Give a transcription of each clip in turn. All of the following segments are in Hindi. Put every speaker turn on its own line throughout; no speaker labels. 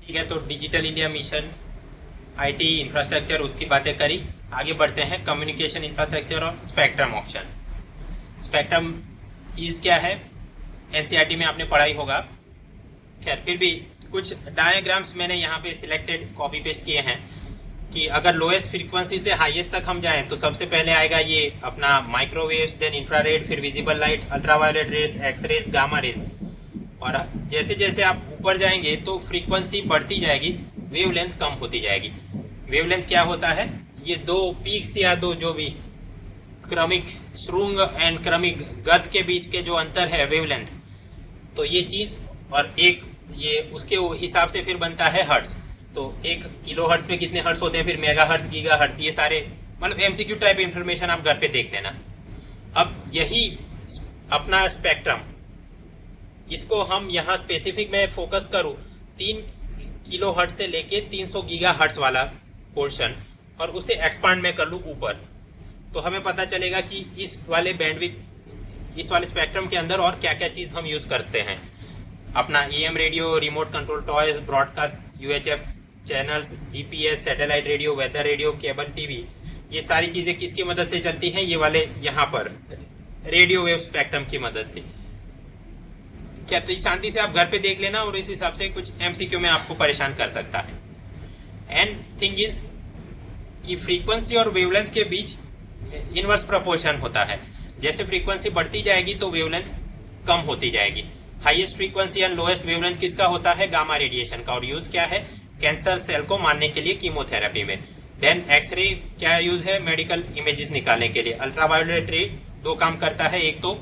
ठीक है, तो digital India mission, IT infrastructure, उसकी बातें करी। आगे बढ़ते हैं कम्युनिकेशन इंफ्रास्ट्रक्चर और स्पेक्ट्रम ऑक्शन। स्पेक्ट्रम चीज़ क्या है, एनसीईआरटी में आपने पढ़ाई होगा। खैर फिर भी कुछ डायग्राम्स मैंने यहाँ पे सिलेक्टेड कॉपी पेस्ट किए हैं कि अगर लोएस्ट फ्रीक्वेंसी से हाईएस्ट तक हम जाएं तो सबसे पहले आएगा ये अपना माइक्रोवेव्स, देन इंफ्रारेड, फिर visible light, ultraviolet rays, X rays, gamma rays. और जैसे जैसे आप ऊपर जाएंगे तो फ्रीक्वेंसी बढ़ती जाएगी, वेवलेंथ कम होती जाएगी। वेवलेंथ क्या होता है, ये दो पीक्स या दो जो भी क्रमिक श्रृंग एंड क्रमिक गत के बीच के जो अंतर है वेवलेंथ, तो ये चीज और एक ये उसके हिसाब से फिर बनता है हर्ट्ज। तो 1 किलो हर्ट्ज में कितने हर्ट्ज होते हैं, फिर मेगा हर्ट्ज, गीगा हर्ट्ज, ये सारे मतलब एमसीक्यू टाइप इंफॉर्मेशन आप घर पे देख लेना। अब यही अपना स्पेक्ट्रम, इसको हम यहाँ स्पेसिफिक में फोकस करूँ 3 किलो हर्ट्ज से लेके 300 गीगा हर्ट्ज वाला पोर्शन, और उसे एक्सपांड में कर लूँ ऊपर, तो हमें पता चलेगा कि इस वाले बैंडविड्थ, इस वाले स्पेक्ट्रम के अंदर और क्या क्या चीज हम यूज करते हैं। अपना AM radio, remote control toys, broadcast, UHF channels, GPS, satellite radio, weather radio, cable TV, ये सारी चीजें किसकी मदद से चलती हैं, ये वाले यहाँ पर रेडियो वेव स्पेक्ट्रम की मदद से। क्या तो शांति से आप घर पे देख लेना और इस हिसाब से कुछ एमसीक्यू में आपको परेशान कर सकता है। एंड थिंग इज कि फ्रीक्वेंसी और वेवलेंथ के बीच इनवर्स प्रोपोर्शन होता है। जैसे फ्रीक्वेंसी बढ़ती जाएगी तो वेवलेंथ कम होती जाएगी। Highest frequency and lowest wavelength किसका होता है, गामा रेडिएशन का, और यूज क्या है, कैंसर सेल को मारने के लिए कीमोथेरेपी में। देन एक्सरे क्या यूज है, मेडिकल इमेजेस निकालने के लिए। अल्ट्रावायोलेट रे 2 काम करता है, एक तो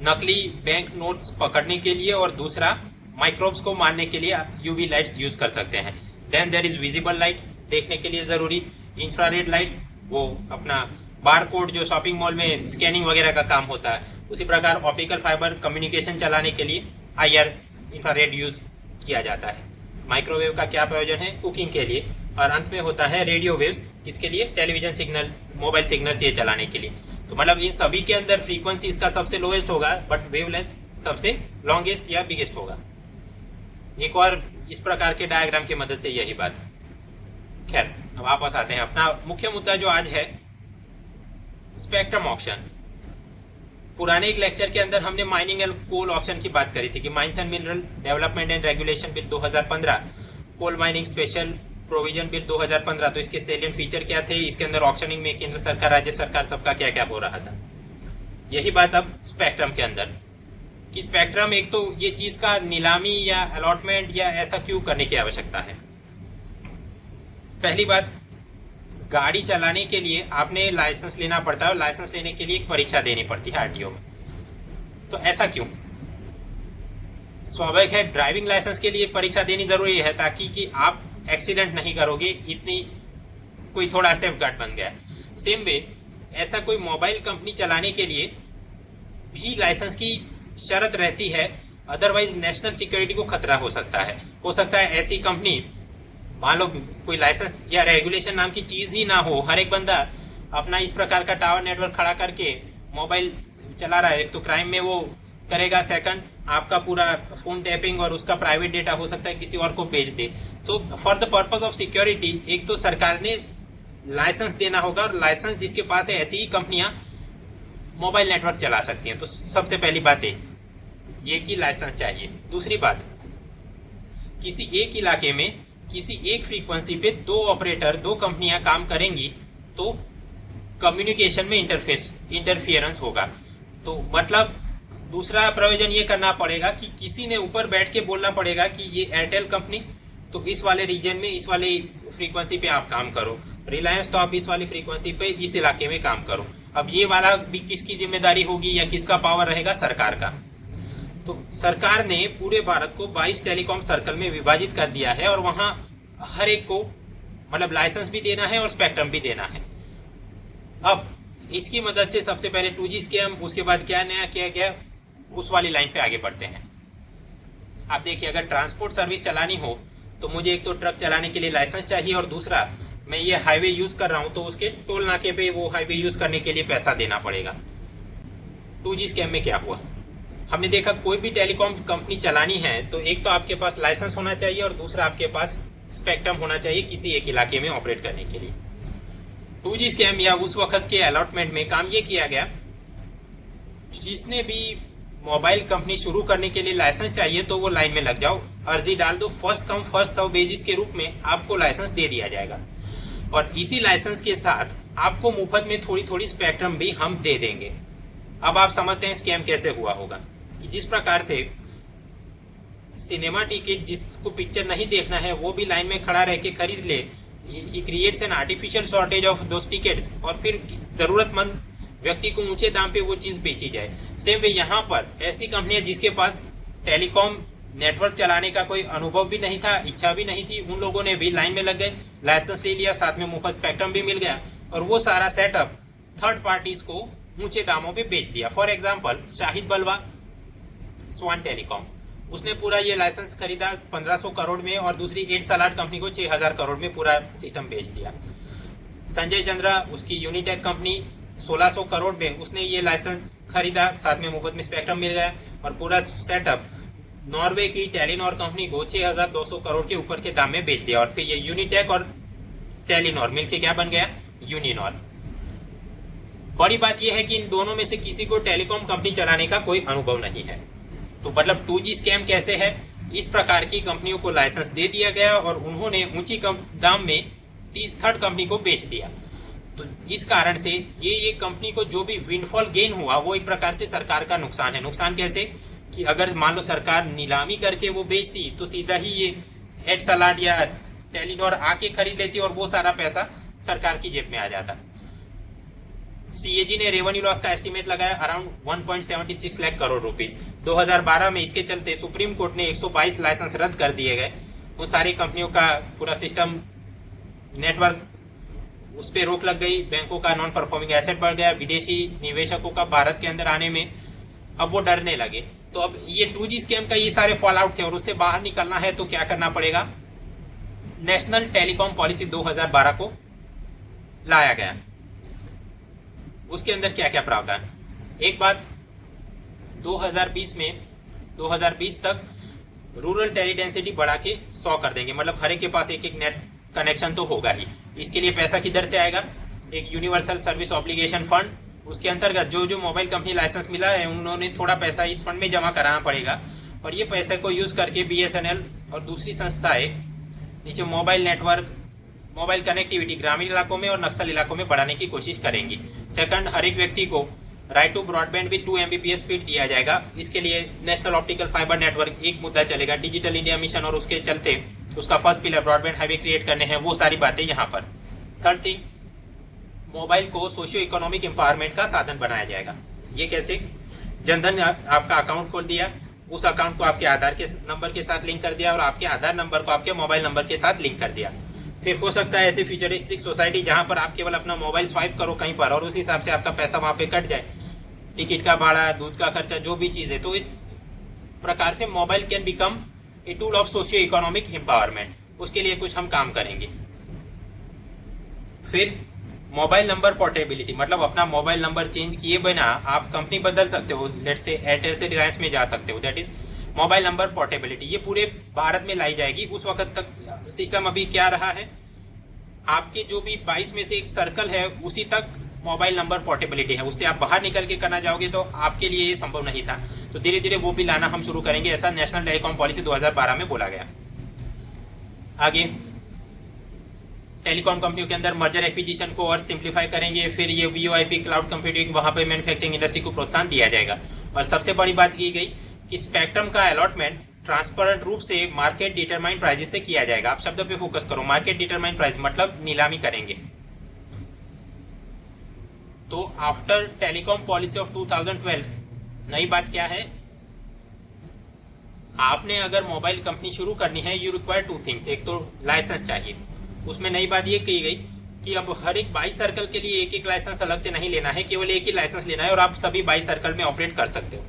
नकली बैंक नोट्स पकड़ने के लिए और दूसरा माइक्रोब्स को मारने के लिए यूवी लाइट्स यूज कर सकते हैं। Then there is visible light, देखने के लिए जरूरी। इंफ्रारेड लाइट, वो अपना बारकोड जो शॉपिंग मॉल में स्कैनिंग वगैरह का काम होता है। उसी प्रकार ऑप्टिकल फाइबर कम्युनिकेशन चलाने के लिए आईआर इंफ्रारेड यूज किया जाता है। माइक्रोवेव का क्या प्रयोजन है, कुकिंग के लिए। और अंत में होता है रेडियो वेव्स, इसके लिए टेलीविजन सिग्नल, मोबाइल सिग्नल्स ये चलाने के लिए। तो मतलब इन सभी के अंदर फ्रीक्वेंसी इसका सबसे लोएस्ट होगा, बट वेवलेंथ सबसे लॉन्गेस्ट या बिगेस्ट होगा। एक और इस प्रकार के डायग्राम की मदद से यही बात। खैर अब वापस आते हैं, अपना मुख्य मुद्दा जो आज है स्पेक्ट्रम ऑक्शन। पुराने एक लेक्चर के अंदर हमने माइनिंग एंड कोल ऑक्शन की बात करी थी कि mines and mineral development and regulation bill 2015, coal mining special provision bill 2015। तो इसके सेलिएंट फीचर क्या थे, इसके अंदर ऑक्शनिंग में केंद्र सरकार, राज्य सरकार, सबका क्या क्या हो रहा था। यही बात अब स्पेक्ट्रम के अंदर कि स्पेक्ट्रम, एक तो ये चीज का नीलामी या अलॉटमेंट या ऐसा क्यों करने की आवश्यकता है। पहली बात, गाड़ी चलाने के लिए आपने लाइसेंस लेना पड़ता है और लाइसेंस लेने के लिए एक परीक्षा देनी पड़ती है आरटीओ में। तो ऐसा क्यों, स्वाभाविक है ड्राइविंग लाइसेंस के लिए परीक्षा देनी जरूरी है ताकि कि आप एक्सीडेंट नहीं करोगे, इतनी कोई थोड़ा सेफ गार्ड बन गया। सेम वे ऐसा कोई मोबाइल कंपनी चलाने के लिए भी लाइसेंस की शर्त रहती है, अदरवाइज नेशनल सिक्योरिटी को खतरा हो सकता है। हो सकता है ऐसी कंपनी, मान लो कोई लाइसेंस या रेगुलेशन नाम की चीज ही ना हो, हर एक बंदा अपना इस प्रकार का टावर नेटवर्क खड़ा करके मोबाइल चला रहा है, एक तो क्राइम में वो करेगा, सेकंड आपका पूरा फोन टैपिंग और उसका प्राइवेट डेटा हो सकता है किसी और को बेच दे। तो for the purpose of security एक तो सरकार ने लाइसेंस देना होगा, और लाइसेंस जिसके पास है ऐसी ही कंपनियां मोबाइल नेटवर्क चला सकती हैं। तो सबसे पहली बात ये कि लाइसेंस चाहिए। दूसरी बात, किसी एक इलाके में किसी एक फ्रीक्वेंसी पे 2 ऑपरेटर, 2 कंपनियां काम करेंगी तो कम्युनिकेशन में इंटरफियरेंस होगा। तो मतलब दूसरा प्रयोजन ये करना पड़ेगा कि किसी ने ऊपर बैठ के बोलना पड़ेगा कि ये एयरटेल कंपनी तो इस वाले रीजन में इस वाले फ्रीक्वेंसी पे आप काम करो, रिलायंस तो आप इस वाली फ्रीक्वेंसी पे इस इलाके में काम करो। अब ये वाला भी किसकी जिम्मेदारी होगी या किसका पावर रहेगा, सरकार का। तो सरकार ने पूरे भारत को 22 टेलीकॉम सर्कल में विभाजित कर दिया है और वहां हर एक को मतलब लाइसेंस भी देना है और स्पेक्ट्रम भी देना है। अब इसकी मदद से सबसे पहले 2G स्कैम, उसके बाद क्या नया किया गया, उस वाली लाइन पे आगे बढ़ते हैं। आप देखिए, अगर ट्रांसपोर्ट सर्विस चलानी हो तो मुझे एक तो ट्रक चलाने के लिए लाइसेंस चाहिए, और दूसरा मैं ये हाईवे यूज कर रहा हूं तो उसके टोल नाके पे वो हाईवे यूज करने के लिए पैसा देना पड़ेगा। 2G स्कैम में क्या हुआ, हमने देखा कोई भी टेलीकॉम कंपनी चलानी है तो एक तो आपके पास लाइसेंस होना चाहिए और दूसरा आपके पास स्पेक्ट्रम होना चाहिए किसी एक इलाके में ऑपरेट करने के लिए। 2G स्कैम या उस वक्त के अलॉटमेंट में काम ये किया गया, जिसने भी मोबाइल कंपनी शुरू करने के लिए लाइसेंस चाहिए तो वो लाइन में लग जाओ, अर्जी डाल दो, first come first serve basis के रूप में आपको लाइसेंस दे दिया जाएगा और इसी लाइसेंस के साथ आपको मुफ्त में थोड़ी थोड़ी स्पेक्ट्रम भी हम दे देंगे। अब आप समझते हैं स्कैम कैसे हुआ होगा कि जिस प्रकार से सिनेमा टिकट जिसको पिक्चर नहीं देखना है वो भी लाइन में खड़ा रह के खरीद ले, he creates an artificial shortage of those tickets और फिर जरूरतमंद व्यक्ति को ऊंचे दाम पे वो चीज बेची जाए। सेम वे यहाँ पर ऐसी कंपनियां जिसके पास टेलीकॉम नेटवर्क चलाने का कोई अनुभव भी नहीं था, इच्छा भी नहीं थी, उन लोगों ने भी लाइन में लग गए, लाइसेंस ले लिया, साथ में मुफ्त स्पेक्ट्रम भी मिल गया और वो सारा सेटअप थर्ड पार्टीज को ऊंचे दामों पे बेच दिया। फॉर एग्जाम्पल शाहिद बलवा, स्वान टेलीकॉम, उसने पूरा ये लाइसेंस खरीदा 1500 करोड़ में और दूसरी 8 सलाड कंपनी को 6000 करोड़ में पूरा सिस्टम बेच दिया। संजय चंद्रा, उसकी यूनिटेक कंपनी 1600 करोड़ में उसने ये लाइसेंस खरीदा, साथ में मुफ्त में स्पेक्ट्रम मिल गया और पूरा सेटअप नॉर्वे की टेलीनॉर कंपनी को 6200 करोड़ के ऊपर के दाम में बेच दिया और फिर ये यूनिटेक और टेलीनॉर मिलके क्या बन गया, यूनिनॉर। बड़ी बात यह है कि इन दोनों में से किसी को टेलीकॉम कंपनी चलाने का कोई अनुभव नहीं है। तो मतलब 2G स्कैम कैसे है, इस प्रकार की कंपनियों को लाइसेंस दे दिया गया और उन्होंने ऊंची दाम में थर्ड कंपनी को बेच दिया। तो इस कारण से ये कंपनी को जो भी विंडफॉल गेन हुआ वो एक प्रकार से सरकार का नुकसान है। नुकसान कैसे कि अगर मान लो सरकार नीलामी करके वो बेचती तो सीधा ही ये एड सलाड या टेलीनॉर आके खरीद लेती और वो सारा पैसा सरकार की जेब में आ जाता। CAG ने रेवेन्यू लॉस का एस्टीमेट लगाया अराउंड 1.76 लाख करोड़ रुपीस। 2012 में इसके चलते सुप्रीम कोर्ट ने 122 लाइसेंस रद्द कर दिए गए। उन सारी कंपनियों का पूरा सिस्टम नेटवर्क उस पर रोक लग गई, बैंकों का नॉन परफॉर्मिंग एसेट बढ़ गया, विदेशी निवेशकों का भारत के अंदर आने में अब वो डरने लगे। तो अब ये 2G स्कैम का ये सारे फॉल आउट थे और उससे बाहर निकलना है तो क्या करना पड़ेगा, नेशनल टेलीकॉम पॉलिसी 2012 को लाया गया। उसके अंदर क्या क्या प्रावधान, एक बात 2020 तक रूरल टेली डेंसिटी बढ़ा के 100 कर देंगे, मतलब हर एक के पास एक एक नेट कनेक्शन तो होगा ही। इसके लिए पैसा किधर से आएगा, एक यूनिवर्सल सर्विस ऑब्लिगेशन फंड, उसके अंतर्गत जो जो मोबाइल कंपनी लाइसेंस मिला है उन्होंने थोड़ा पैसा इस फंड में जमा कराना पड़ेगा और ये पैसे को यूज करके BSNL और दूसरी संस्थाएं नीचे मोबाइल नेटवर्क, मोबाइल कनेक्टिविटी ग्रामीण इलाकों में और नक्सल इलाकों में बढ़ाने की कोशिश करेंगी। सेकंड, हर एक व्यक्ति को right to broadband with 2 Mbps speed दिया जाएगा। इसके लिए नेशनल ऑप्टिकल फाइबर नेटवर्क एक मुद्दा चलेगा, डिजिटल इंडिया मिशन और उसके चलते उसका first pillar broadband highway create करने हैं, वो सारी बातें यहाँ पर। थर्ड थिंग, मोबाइल को सोशियो इकोनॉमिक एम्पावरमेंट का साधन बनाया जाएगा। ये कैसे, जनधन आपका अकाउंट खोल दिया, उस अकाउंट को आपके आधार के नंबर के साथ लिंक कर दिया और आपके आधार नंबर को आपके मोबाइल नंबर के साथ लिंक कर दिया। फिर हो सकता है ऐसी फ्यूचरिस्टिक सोसाइटी जहां पर आप केवल अपना मोबाइल स्वाइप करो कहीं पर और उस हिसाब से आपका पैसा वहां पे कट जाए, टिकट का भाड़ा, दूध का खर्चा, जो भी चीज है। तो इस प्रकार से mobile can become a tool of socio economic empowerment, उसके लिए कुछ हम काम करेंगे। फिर मोबाइल नंबर पोर्टेबिलिटी, मतलब अपना मोबाइल नंबर चेंज किए बिना आप कंपनी बदल सकते हो, लेट्स से एयरटेल से रिलायंस में जा सकते हो, that is mobile number portability. ये पूरे भारत में लाई जाएगी। उस वक्त तक सिस्टम अभी क्या रहा है, आपके जो भी 22 में से एक सर्कल है उसी तक मोबाइल नंबर पोर्टेबिलिटी है, उससे आप बाहर निकल के करना चाहोगे तो आपके लिए ये संभव नहीं था। तो धीरे धीरे वो भी लाना हम शुरू करेंगे, ऐसा नेशनल टेलीकॉम पॉलिसी 2012 में बोला गया। आगे टेलीकॉम कंपनियों के अंदर मर्जर एक्विजिशन को और सिंप्लीफाई करेंगे। फिर ये VoIP क्लाउड कंप्यूटिंग, वहां पे मैन्युफैक्चरिंग इंडस्ट्री को प्रोत्साहन दिया जाएगा। और सबसे बड़ी बात की गई कि स्पेक्ट्रम का अलॉटमेंट ट्रांसपेरेंट रूप से मार्केट डिटरमाइंड प्राइजेस से किया जाएगा। आप शब्द पे फोकस करो, मार्केट डिटरमाइंड प्राइस मतलब नीलामी करेंगे। तो आफ्टर टेलीकॉम पॉलिसी ऑफ 2012 नई बात क्या है, आपने अगर मोबाइल कंपनी शुरू करनी है यू रिक्वायर 2 थिंग्स, एक तो लाइसेंस चाहिए। उसमें नई बात ये की गई कि अब हर एक 22 सर्कल के लिए एक एक लाइसेंस अलग से नहीं लेना है, केवल एक ही लाइसेंस लेना है और आप सभी 22 सर्कल में ऑपरेट कर सकते हो।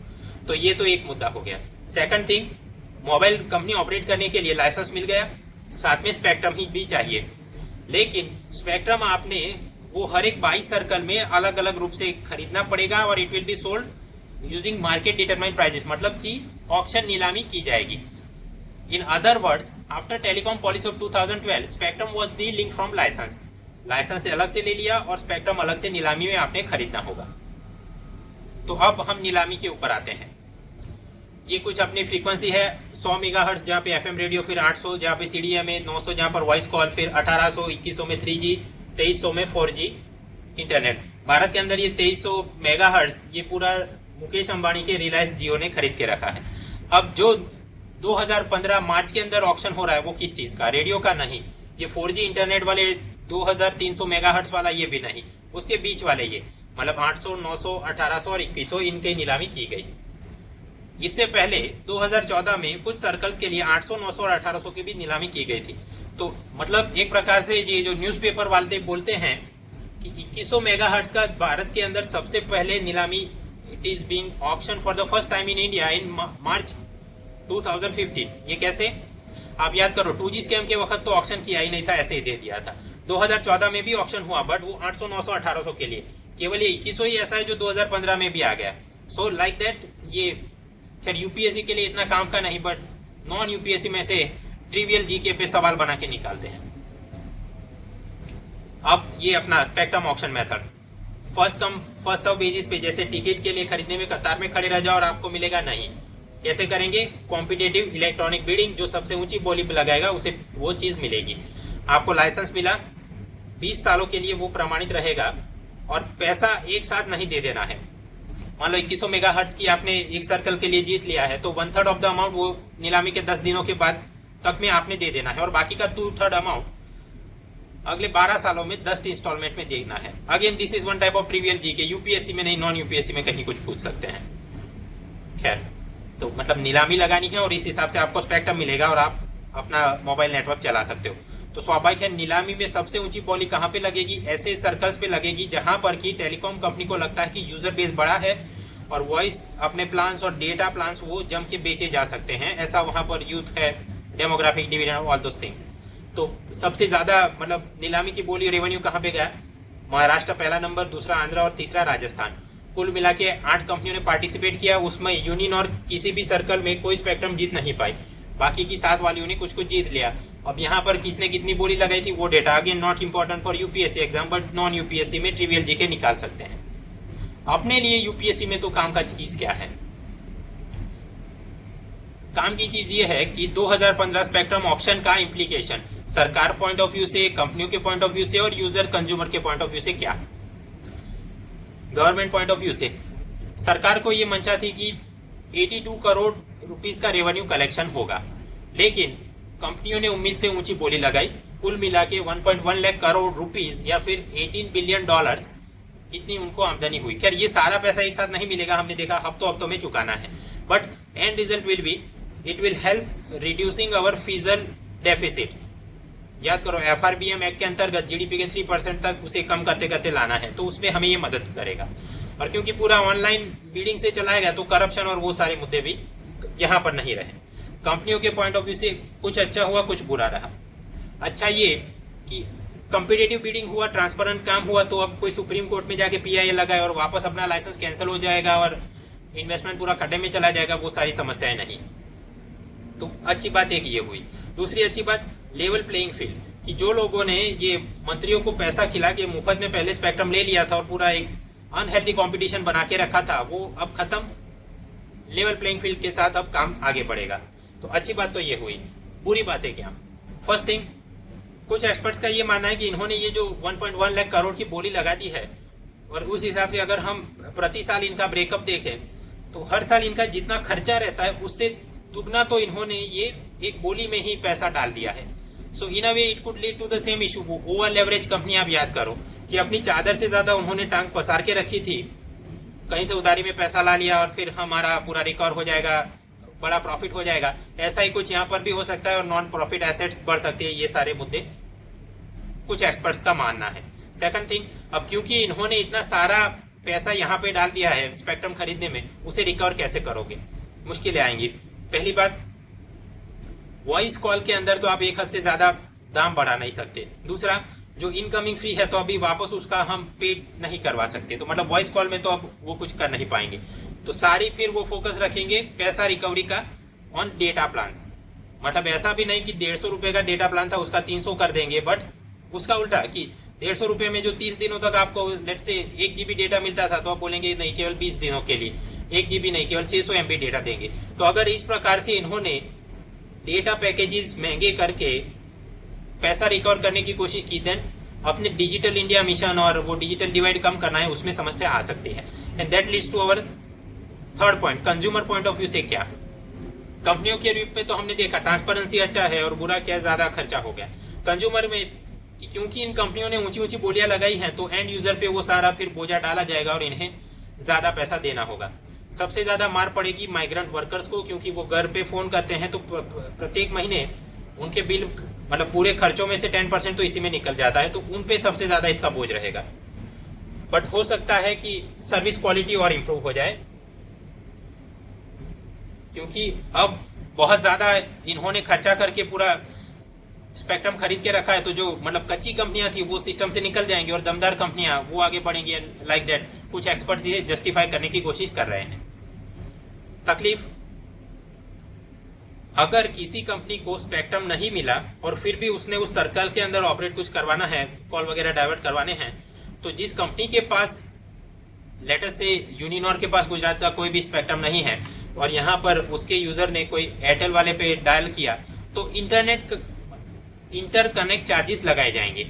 तो ये तो एक मुद्दा हो गया। Second thing, mobile company operate करने के लिए लाइसेंस मिल गया, साथ में स्पेक्ट्रम ही भी चाहिए। लेकिन स्पेक्ट्रम आपने वो हर एक 22 सर्कल में अलग अलग रूप से खरीदना पड़ेगा और it will be sold using market determine prices, मतलब कि ऑक्शन नीलामी की जाएगी। In other words, after telecom policy of 2012 spectrum was delinked from licence. Licence से अलग से ले लिया और स्पेक्ट्रम अलग से नीलामी में आपने खरीदना होगा। तो अब हम नीलामी के ऊपर आते हैं। ये कुछ अपनी फ्रीक्वेंसी है 100 मेगाहर्ट्ज जहाँ पे एफएम रेडियो, फिर 800 जहाँ पे सीडीएम है, 900 जहाँ पर वॉइस कॉल, फिर 1800 2100 में 3G, 2300 में 4G इंटरनेट। भारत के अंदर ये 2300 मेगाहर्ट्ज ये पूरा मुकेश अंबानी के रिलायंस जियो ने खरीद के रखा है। अब जो 2015 मार्च के अंदर ऑक्शन हो रहा है वो किस चीज का, रेडियो का नहीं, ये 4G इंटरनेट वाले 2300 मेगाहर्ट्ज वाला ये भी नहीं, उसके बीच वाले ये मतलब 800, 900, 1800 और 2100 इनकी नीलामी की गई। इससे पहले 2014 में कुछ सर्कल्स के लिए 800, 900 और 1800 की भी नीलामी की गई थी। तो मतलब एक प्रकार से ये जो न्यूज़पेपर वाले बोलते हैं कि 2100 मेगाहर्ट्ज का भारत के अंदर सबसे पहले नीलामी, it is being auction for the first time in India in March 2015। ये कैसे, आप याद करो 2G स्कैम के वक्त तो ऑक्शन किया ही नहीं था, ऐसे ही दे दिया था। 2014 में भी ऑक्शन हुआ बट वो 800, 900, 1800 के लिए, केवल ये 2100 ही ऐसा है जो 2015 में भी आ गया। सो लाइक दैट, ये खैर यूपीएससी के लिए इतना काम का नहीं, बट नॉन यूपीएससी में से ट्रिवियल जीके पे सवाल बना के निकालते हैं। अब ये अपना spectrum auction method, first come first serve basis पे, जैसे टिकट के लिए खरीदने में कतार में खड़े रह जाओ और आपको मिलेगा नहीं, कैसे करेंगे, कॉम्पिटेटिव इलेक्ट्रॉनिक बिडिंग, जो सबसे ऊंची बोली पे लगाएगा उसे वो चीज मिलेगी। आपको लाइसेंस मिला, 20 सालों के लिए वो प्रमाणित रहेगा और पैसा एक साथ नहीं दे देना है। मान लो 2100 मेगाहर्ट्ज की आपने एक सर्कल के लिए जीत लिया है तो 1/3 ऑफ द अमाउंट वो नीलामी के 10 दिनों के बाद तक में आपने दे देना है और बाकी का 2/3 अमाउंट अगले 12 सालों में 10 इंस्टॉलमेंट में देना है। Again this is one type of trivial GK, UPSC में नहीं, नॉन यूपीएससी में कहीं कुछ पूछ सकते हैं। खैर, तो मतलब नीलामी लगानी है और इस हिसाब से आपको स्पेक्ट्रम मिलेगा और आप अपना मोबाइल नेटवर्क चला सकते हो। तो स्वाभाविक है नीलामी में सबसे ऊंची बोली कहाँ पे लगेगी, ऐसे सर्कल्स पे लगेगी जहां पर की टेलीकॉम कंपनी को लगता है कि यूजर बेस बड़ा है और वॉइस अपने प्लान्स और डेटा प्लान्स वो जम के बेचे जा सकते हैं, ऐसा वहां पर यूथ है, demographic dividend, all those things. तो सबसे ज्यादा मतलब नीलामी की बोली रेवेन्यू कहाँ पे गया, महाराष्ट्र पहला नंबर, दूसरा आंध्र और तीसरा राजस्थान। कुल मिला के 8 कंपनियों ने पार्टिसिपेट किया, उसमें यूनियन और किसी भी सर्कल में कोई स्पेक्ट्रम जीत नहीं पाई, बाकी की 7 वालियों ने कुछ कुछ जीत लिया। अब यहाँ पर किसने कितनी बोली लगाई थी वो data again not important for UPSC exam, but non UPSC में ट्रिवियल जीके निकाल सकते हैं। अपने लिए यूपीएससी में तो काम का चीज क्या है, काम की चीज ये है कि 2015 स्पेक्ट्रम ऑक्शन का इम्प्लीकेशन सरकार पॉइंट ऑफ व्यू से, कंपनियों के पॉइंट ऑफ व्यू से और यूजर कंज्यूमर के पॉइंट ऑफ व्यू से क्या। गवर्नमेंट पॉइंट ऑफ व्यू से सरकार को ये मंशा थी कि 82 करोड़ रुपीस का रेवेन्यू कलेक्शन होगा, लेकिन कंपनियों ने उम्मीद से ऊंची बोली लगाई, कुल मिला के 1.1 लाख करोड़ रुपीस या फिर $18 बिलियन इतनी उनको आमदनी हुई। खैर ये सारा पैसा एक साथ नहीं मिलेगा, हमने देखा हफ्तों में चुकाना है, but and result will be it will help reducing our physical deficit. याद करो एफआरबीएम एक्ट के अंतर्गत जीडीपी के 3% तक उसे कम करते करते लाना है, तो उसमें हमें ये मदद करेगा। और क्योंकि पूरा ऑनलाइन बिडिंग से चलाएगा तो करप्शन और वो सारे मुद्दे भी यहाँ पर नहीं रहे। कंपनियों के पॉइंट ऑफ व्यू से कुछ अच्छा हुआ, कुछ बुरा रहा। अच्छा ये कि कॉम्पिटिटिव बिडिंग हुआ, ट्रांसपेरेंट काम हुआ, तो अब कोई सुप्रीम कोर्ट में जाके पीआईए लगाए और वापस अपना लाइसेंस कैंसिल हो जाएगा और इन्वेस्टमेंट पूरा खड्डे में चला जाएगा, वो सारी समस्याएं नहीं। तो अच्छी बात एक ये हुई। दूसरी अच्छी बात लेवल प्लेइंग फील्ड, कि जो लोगों ने ये मंत्रियों को पैसा खिला के मुफ्त में पहले स्पेक्ट्रम ले लिया था और पूरा एक अनहेल्दी कंपटीशन बना के रखा था, वो अब खत्म। लेवल प्लेइंग फील्ड के साथ अब काम आगे बढ़ेगा। तो अच्छी बात तो ये हुई। बुरी बातें क्या? फर्स्ट थिंग, कुछ एक्सपर्ट्स का ये मानना है कि इन्होंने ये जो 1.1 लाख करोड़ की बोली लगा दी है और उस हिसाब से अगर हम प्रति साल इनका ब्रेकअप देखें तो हर साल इनका जितना खर्चा रहता है उससे दुगना तो इन्होंने ये एक बोली में ही पैसा डाल दिया है। So in a way it could lead to the same issue. वो ओवर लेवरेज कंपनी आप याद करो कि अपनी चादर से ज्यादा उन्होंने टांग पसार के रखी थी, कहीं से उधारी में पैसा ला लिया और फिर हमारा पूरा रिकवर हो जाएगा, बड़ा प्रॉफिट हो जाएगा। ऐसा ही कुछ यहाँ पर भी हो सकता है और नॉन प्रॉफिट एसेट्स बढ़ सकती है। ये सारे मुद्दे कुछ एक्सपर्ट्स का मानना है। सेकंड थिंग, अब क्योंकि इन्होंने इतना सारा पैसा यहाँ पे डाल दिया है स्पेक्ट्रम खरीदने में, उसे रिकवर कैसे करोगे? मुश्किलें आएंगी। पहली बात, वॉइस कॉल के अंदर तो आप एक हद से ज्यादा दाम बढ़ा नहीं सकते। दूसरा, जो इनकमिंग फ्री है तो अभी वापस उसका हम पे नहीं करवा सकते, तो मतलब वॉइस कॉल में तो अब वो कुछ कर नहीं पाएंगे। तो सारी फिर वो फोकस रखेंगे पैसा रिकवरी का ऑन डेटा प्लान। मतलब ऐसा भी नहीं कि 150 रुपए का डेटा प्लान था उसका 300 कर देंगे, बट उसका उल्टा कि 150 रुपए में जो 30 दिनों तक आपको लेट से 1 GB डेटा मिलता था, तो आप बोलेंगे नहीं केवल 20 दिनों के लिए 1 GB नहीं केवल 600 MB डेटा देंगे। तो अगर इस प्रकार से इन्होंने डेटा पैकेजेस महंगे करके पैसा रिकवर करने की कोशिश की, देन अपने डिजिटल इंडिया मिशन और वो डिजिटल डिवाइड कम करना है, उसमें समस्या आ सकती है। And that leads to our third point, consumer point of view से क्या। कंपनियों के रूप में तो हमने देखा ट्रांसपेरेंसी अच्छा है और बुरा क्या ज्यादा खर्चा हो गया। कंज्यूमर में क्योंकि इन कंपनियों ने ऊंची ऊंची बोलियां लगाई हैं, तो एंड यूजर पे वो सारा फिर बोझा डाला जाएगा और इन्हें ज्यादा पैसा देना होगा। सबसे ज्यादा मार पड़ेगी माइग्रेंट वर्कर्स को, क्योंकि वो घर पे फोन करते हैं तो प्रत्येक महीने उनके बिल मतलब पूरे खर्चों में से 10% तो इसी में निकल जाता है, तो उन पे सबसे ज्यादा इसका बोझ रहेगा। बट हो सकता है कि सर्विस क्वालिटी और इम्प्रूव हो जाए, क्योंकि अब बहुत ज्यादा इन्होंने खर्चा करके पूरा स्पेक्ट्रम खरीद के रखा है, तो जो मतलब कच्ची कंपनियां थी वो सिस्टम से निकल जाएंगी और दमदार कंपनियां वो आगे बढ़ेंगी। लाइक दैट कुछ एक्सपर्ट्स ये जस्टिफाई करने की कोशिश कर रहे हैं। तकलीफ, अगर किसी कंपनी को स्पेक्ट्रम नहीं मिला और फिर भी उसने उस सर्कल के अंदर ऑपरेट कुछ करवाना है, कॉल वगैरह डाइवर्ट करवाने हैं, तो जिस कंपनी के पास लेटर से यूनिनॉर के पास गुजरात का कोई भी स्पेक्ट्रम नहीं है और यहाँ पर उसके यूजर ने कोई एयरटेल वाले पे डायल किया, तो इंटरकनेक्ट चार्जेस लगाए जाएंगे।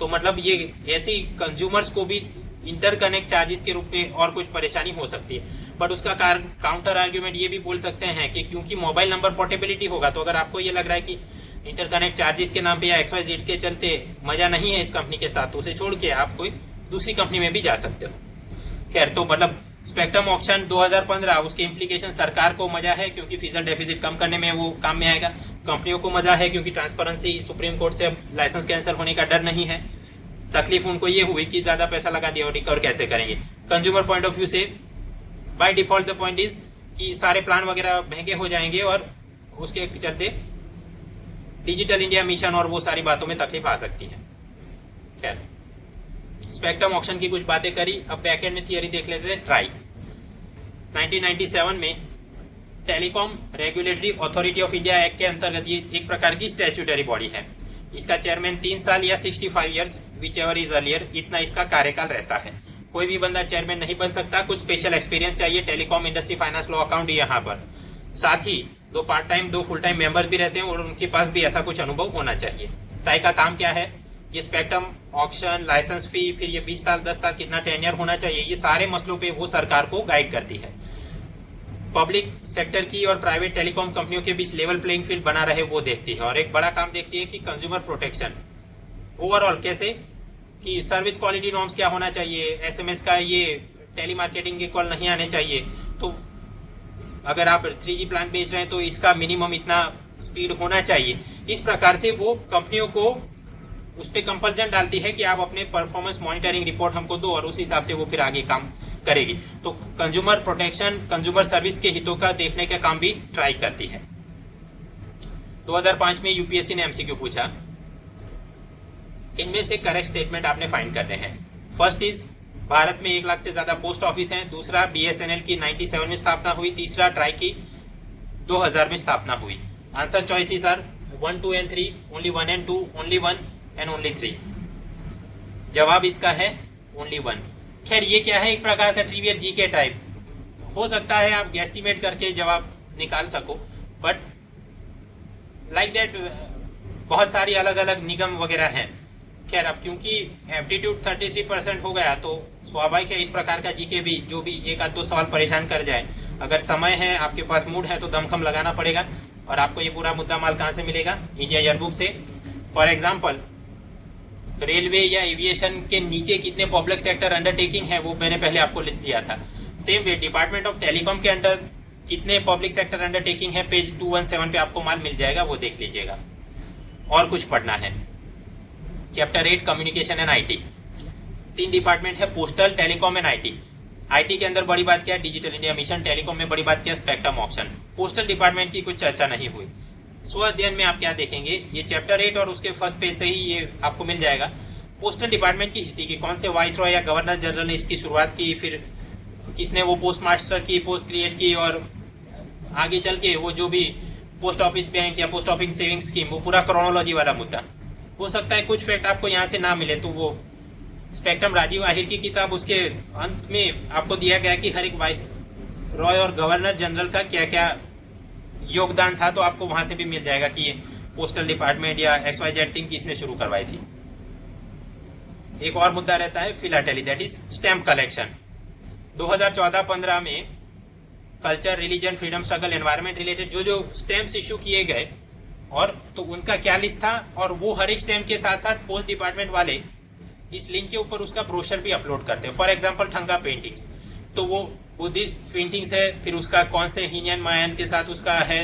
तो मतलब ये ऐसी कंज्यूमर्स को भी इंटरकनेक्ट चार्जेस के रूप में और कुछ परेशानी हो सकती है। बट उसका काउंटर आर्ग्यूमेंट ये भी बोल सकते हैं कि क्योंकि मोबाइल नंबर पोर्टेबिलिटी होगा, तो अगर आपको ये लग रहा है कि इंटरकनेक्ट चार्जेस के नाम पे या XYZ के चलते मजा नहीं है इस कंपनी के साथ, तो उसे छोड़ के आप कोई दूसरी कंपनी में भी जा सकते हो। खैर, तो मतलब स्पेक्ट्रम ऑक्शन 2015, उसके इम्प्लीकेशन सरकार को मजा है क्योंकि फिजिकल डेफिसिट कम करने में वो काम में आएगा। कंपनियों को मजा है क्योंकि ट्रांसपेरेंसी, सुप्रीम कोर्ट से अब लाइसेंस कैंसिल होने का डर नहीं है। तकलीफ उनको ये हुई कि ज्यादा पैसा लगा दिया और रिकवर कैसे करेंगे। कंज्यूमर पॉइंट ऑफ व्यू से by default the point is कि सारे प्लान वगैरह महंगे हो जाएंगे और उसके चलते डिजिटल इंडिया मिशन और वो सारी बातों में तकलीफ आ सकती है। खैर, स्पेक्ट्रम ऑक्शन की कुछ बातें करी, अब बैकएंड में थियरी देख लेते हैं। ट्राई 1997 में telecom regulatory authority of India act के अंतर्गत ये एक प्रकार की स्टैट्यूटरी बॉडी है। इसका चेयरमैन 3 साल या 65 years which ever is earlier, इतना इसका कार्यकाल रहता है। कोई भी बंदा चेयरमैन नहीं बन सकता, कुछ स्पेशल एक्सपीरियंस चाहिए। Telecom industry finance law account यहाँ पर, साथ ही 2 part time 2 full time member भी रहते हैं और उनके पास भी ऐसा कुछ अनुभव होना चाहिए। ट्राई का काम क्या है? ये स्पेक्ट्रम ऑक्शन, लाइसेंस फी, फिर ये 20 साल 10 साल कितना टेन्योर होना चाहिए, ये सारे मसलों पे वो सरकार को गाइड करती है। पब्लिक सेक्टर की और प्राइवेट टेलीकॉम कंपनियों के बीच लेवल प्लेइंग फील्ड बना रहे वो देखती है। और एक बड़ा काम देखती है कि कंज्यूमर प्रोटेक्शन ओवरऑल कैसे, कि सर्विस क्वालिटी नॉर्म्स क्या होना चाहिए, SMS का ये टेलीमार्केटिंग के कॉल नहीं आने चाहिए। तो अगर आप 3G प्लान बेच रहे हैं तो इसका मिनिमम इतना स्पीड होना चाहिए। इस प्रकार से वो कंपनियों को उस पर कंपल्सन डालती है कि आप अपने परफॉर्मेंस मॉनिटरिंग रिपोर्ट हमको दो, और उस हिसाब से वो फिर आगे काम करेगी। तो कंज्यूमर प्रोटेक्शन, कंज्यूमर सर्विस के हितों का देखने का काम भी ट्राई करती है। 2005 में यूपीएससी ने MCQ पूछा, इनमें से करेक्ट स्टेटमेंट आपने फाइंड करने हैं। फर्स्ट इज, भारत में 1 लाख से ज्यादा पोस्ट ऑफिस हैं। दूसरा, BSNL की 97 में स्थापना हुई। तीसरा, ट्राई की 2000 में स्थापना हुई। Answer choices are 1, 2 and 3, only 1 and 2, only 1 and only 3। जवाब इसका है ओनली 1। खैर, ये क्या है? एक प्रकार का ट्रिवियल जीके टाइप हो सकता है, आप गेस्टिमेट करके जवाब निकाल सको, बट लाइक दैट बहुत सारी अलग अलग निगम वगैरह हैं। खैर, अब क्योंकि एप्टीट्यूड 33% हो गया, तो स्वाभाविक है इस प्रकार का जीके भी जो भी 1 आध 2 सवाल परेशान कर जाए, अगर समय है, आपके पास मूड है, तो दमखम लगाना पड़ेगा। और आपको ये पूरा मुद्दा माल कहाँ से मिलेगा? इंडिया ईयरबुक से। फॉर एग्जाम्पल, रेलवे या एविएशन के नीचे कितने पब्लिक सेक्टर अंडरटेकिंग है वो मैंने पहले आपको लिस्ट दिया था। Same way department of telecom के अंडर कितने पब्लिक सेक्टर अंडरटेकिंग है, पेज 217 पे आपको माल मिल जाएगा, वो देख लीजिएगा। और कुछ पढ़ना है। Chapter 8 communication and IT। 3 department है, postal, telecom and IT। IT के अंदर बड़ी बात क्या है? Digital India mission. टेलीकॉम में बड़ी बात क्या है? Spectrum auction. पोस्टल डिपार्टमेंट की कुछ चर्चा नहीं हुई। स्व अध्ययन में आप क्या देखेंगे? ये चैप्टर 8 और उसके फर्स्ट पेज से ही ये आपको मिल जाएगा। पोस्टल डिपार्टमेंट की हिस्ट्री की, कौन से वाइस रॉय या गवर्नर जनरल ने इसकी शुरुआत की, फिर किसने वो पोस्ट मास्टर की पोस्ट क्रिएट की, और आगे चल के वो जो भी पोस्ट ऑफिस बैंक या पोस्ट ऑफिस सेविंग स्कीम, वो पूरा क्रोनोलॉजी वाला मुद्दा। हो सकता है कुछ फैक्ट आपको यहाँ से ना मिले, तो वो स्पेक्ट्रम राजीव आहिर की किताब, उसके अंत में आपको दिया गया कि हर एक वाइस रॉय और गवर्नर जनरल का क्या क्या योगदान था, तो आपको वहां से भी मिल जाएगा कि पोस्टल डिपार्टमेंट या XYZ थिंग किसने शुरू करवाई थी। एक और मुद्दा रहता है philately, that is stamp collection. 2014-15 में culture, religion, freedom struggle, environment related जो जो स्टैम्प्स इशू किए गए, और तो उनका क्या लिस्ट था, और वो हर एक स्टैम्प के साथ साथ पोस्ट डिपार्टमेंट वाले इस लिंक के ऊपर उसका ब्रोशर भी अपलोड करते हैं। फॉर एग्जांपल ठंगा पेंटिंग्स, तो वो बुद्धिस्ट पेंटिंग्स है, फिर उसका कौन से हीनयान मायन के साथ उसका है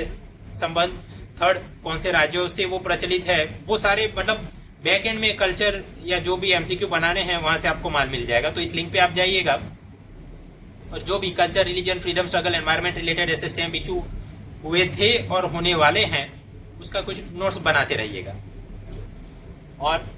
संबंध, थर्ड कौन से राज्यों से वो प्रचलित है, वो सारे मतलब बैक एंड में कल्चर या जो भी MCQ बनाने हैं वहां से आपको माल मिल जाएगा। तो इस लिंक पे आप जाइएगा और जो भी culture, religion, freedom struggle, environment related ऐसे स्टैम्प इशू हुए थे और होने वाले हैं, उसका कुछ नोट्स बनाते रहिएगा। और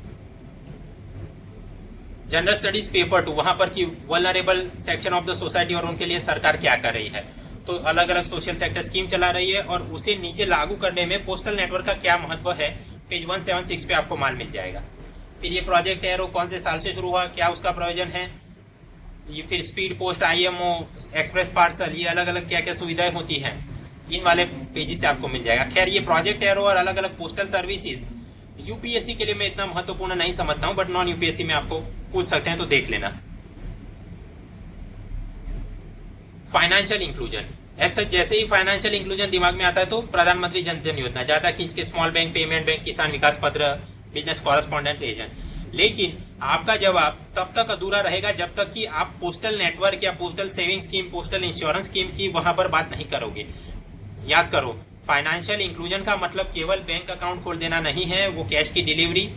जनरल स्टडीज पेपर 2, वहां पर कि vulnerable section of the society और उनके लिए सरकार क्या कर रही है, तो अलग अलग सोशल सेक्टर स्कीम चला रही है और उसे नीचे लागू करने में पोस्टल नेटवर्क का क्या महत्व है, पेज 176 पे आपको माल मिल जाएगा। फिर ये प्रोजेक्ट एरो कौन से साल से शुरू हुआ, क्या उसका प्रयोजन है, ये फिर speed post, IMO, express parcel, ये अलग अलग क्या क्या सुविधाएं होती हैं, इन वाले पेजेस से आपको मिल जाएगा। खैर ये प्रोजेक्ट एरो और अलग अलग पोस्टल सर्विसेज UPSC के लिए मैं इतना महत्वपूर्ण नहीं समझता हूं, बट नॉन UPSC में आपको पूछ सकते हैं, तो देख लेना। फाइनेंशियल इंक्लूजन, जैसे ही फाइनेंशियल इंक्लूजन दिमाग में आता है तो प्रधानमंत्री जन धन योजना, ज्यादा खींच के स्मॉल बैंक, पेमेंट बैंक, किसान विकास पत्र, बिजनेस कॉरेस्पॉन्डेंट एजेंट। लेकिन आपका जवाब तब तक अधूरा रहेगा जब तक कि आप पोस्टल नेटवर्क या postal saving scheme, postal insurance scheme की वहां पर बात नहीं करोगे। याद करो, फाइनेंशियल इंक्लूजन का मतलब केवल बैंक अकाउंट खोल देना नहीं है, वो कैश की delivery,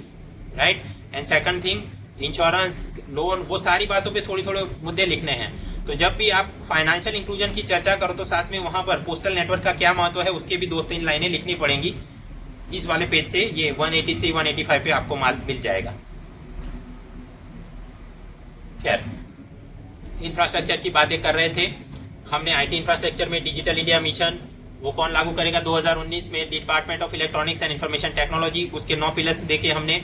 right. And second thing, insurance, loan, वो सारी बातों पे थोड़ी थोड़े मुद्दे लिखने हैं। तो जब भी आप फाइनेंशियल इंक्लूजन की चर्चा करो तो साथ में वहां पर पोस्टल नेटवर्क का क्या महत्व है उसके भी 2-3 लाइनें लिखनी पड़ेंगी। इस वाले पेज से ये 183-185 पे आपको माल मिल जाएगा। खैर, इंफ्रास्ट्रक्चर की बातें कर रहे थे हमने। IT इंफ्रास्ट्रक्चर में डिजिटल इंडिया मिशन, वो कौन लागू करेगा 2019 में, department of electronics and information technology, उसके 9 पिलर्स देखे हमने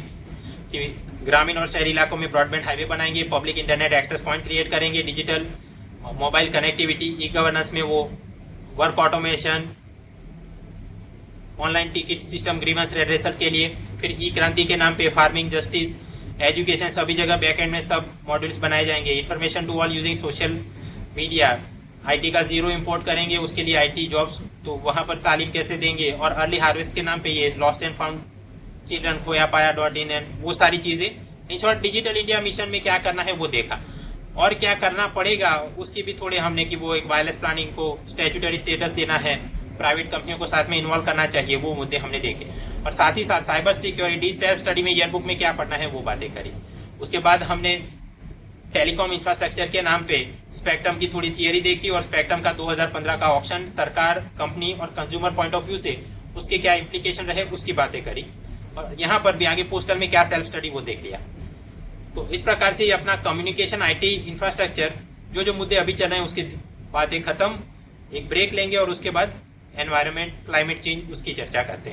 कि ग्रामीण और शहरी इलाकों में ब्रॉडबैंड हाईवे बनाएंगे, public internet access point create करेंगे, digital mobile connectivity, e governance में वो work automation, online ticket system, grievance redressal के लिए, फिर ई क्रांति के नाम पे फार्मिंग, जस्टिस, एजुकेशन, सभी जगह बैकएंड में सब मॉड्यूल्स बनाए जाएंगे, information to all using social media, IT का जीरो इंपोर्ट करेंगे, उसके लिए IT जॉब्स, तो वहां पर तालीम कैसे देंगे, और अर्ली हार्वेस्ट के नाम पे ये लॉस्ट एंड फाउंड चिल्ड्रन, खोया पाया .in एंड वो सारी चीजें। In short digital India mission में क्या करना है वो देखा, और क्या करना पड़ेगा उसकी भी थोड़े हमने कि वो एक वायरलेस प्लानिंग को स्टैट्यूटरी स्टेटस देना है, प्राइवेट कंपनियों को साथ में इन्वॉल्व करना चाहिए, वो मुद्दे हमने देखे। और साथ ही साथ साइबर सिक्योरिटी, सेल्फ स्टडी में ईयरबुक में क्या पढ़ना है वो बातें करी। उसके बाद हमने टेलीकॉम इंफ्रास्ट्रक्चर के नाम पे स्पेक्ट्रम की थोड़ी थियरी देखी, और स्पेक्ट्रम का 2015 का ऑक्शन सरकार, कंपनी और कंज्यूमर पॉइंट ऑफ व्यू से उसके क्या इम्प्लीकेशन रहे उसकी बातें करी। और यहाँ पर भी आगे पोस्टल में क्या सेल्फ स्टडी वो देख लिया। तो इस प्रकार से ये अपना कम्युनिकेशन IT इंफ्रास्ट्रक्चर जो जो मुद्दे अभी चल रहे हैं उसकी बातें खत्म। एक ब्रेक लेंगे और उसके बाद एनवायरनमेंट, क्लाइमेट चेंज, उसकी चर्चा करते हैं।